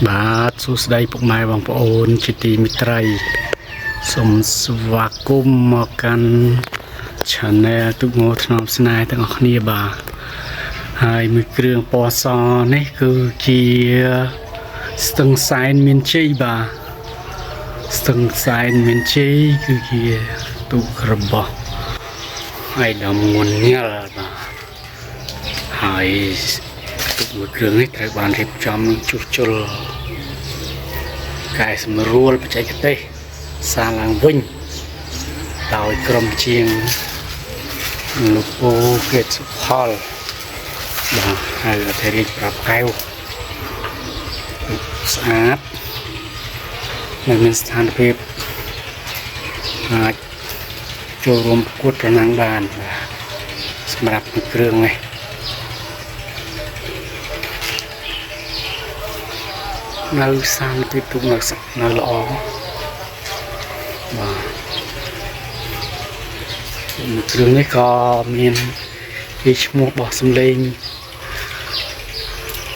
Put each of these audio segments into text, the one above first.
បាទសួស្តីពុកម៉ែបងប្អូនជាទីមេត្រីសូមស្វាគមន៍មកកាន់ Channel ទុកងថ្នមស្នេហ៍ទាំងអស់គ្នាបាទហើយមួយគ្រឿងពណ៌សនេះគឺជាស្ទឹងសែនមានជ័យបាទស្ទឹងសែនមានជ័យគឺជាទូករបស់អាយដាមមុនញ៉ាល់បាទហើយទូកមួយគ្រឿងនេះត្រូវបានរៀបចំជួសជុលកែសម្រួលបច្ចេកទេសសារឡើងវិញដោយក្រុមជាងលោកពូកេតសុផលបាទហើយអធិរាជប្រាប់កែវស្អាតនិងមានស្ថានភាពអាចចូលរួមប្រកួតប្រណាំងបានបាទសម្រាប់គ្រឿងនេះនៅសានទីទុកនៅល្អបាទគ្រឿងនេះក៏មានគេឈ្មោះបោះសំឡេង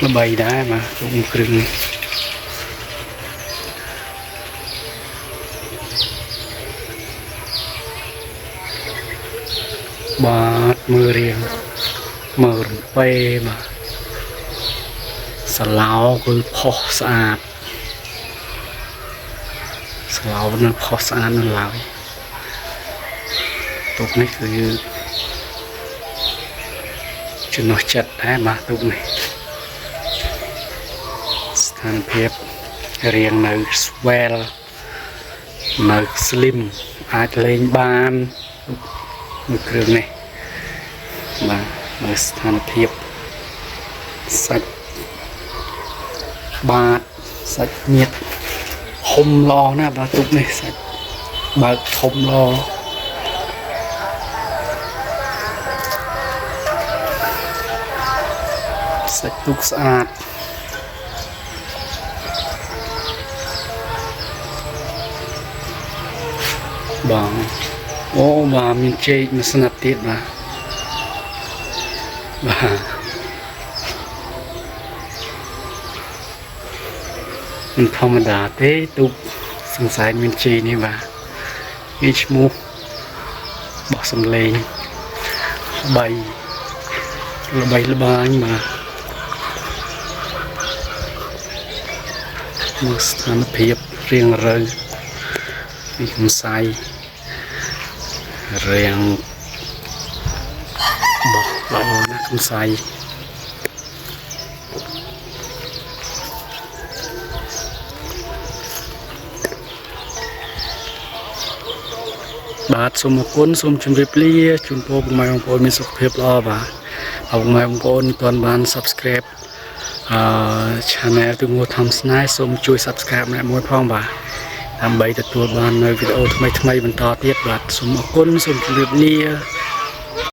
ល្បីដែរបាទទុកគ្រឿងនេះបាទមើលរៀងមើលរំពេបាទស្លោគឺផុសស្អាតស្លោនៅផុសស្អាតនៅឡើយទុកនេះគឺចំណុចចិត្តដែរបាទទុកនេះស្ថានភាពរៀងនៅស្វែលនៅស្លីមអាចលេងបានមួយគ្រឿងនេះបាទនៅស្ថានភាពសាច់បាទសាច់ញាតធំល្អណាស់បាទទុកនេះសាច់បើកធំល្អសាច់ទុកស្អាតបងអូបាទមានចេកមួយស្និតទៀតបាទមិនធម្មតាទេទូកសង្ស័យមានជ័យនេះបាទវាឈ្មោះបោះសំឡេងល្បីល្បាញបាទមើលស្ថានភាពរៀងរើពីកំសៃរៀងបោះល្អណាស់កំសៃបាទសូមអរគុណសូមជម្រាបលាជូនពរពុកម៉ែបងប្អូនមានសុខភាពល្អបាទពុកម៉ែបងប្អូនមិនទាន់បាន Subscribe Channel ទូងថ្នមស្នេហ៍សូមជួយ Subscribe ម្នាក់មួយផងបាទដើម្បីទទួលបាននៅវីដេអូថ្មីៗបន្តទៀតបាទសូមអរគុណសូមជម្រាបលា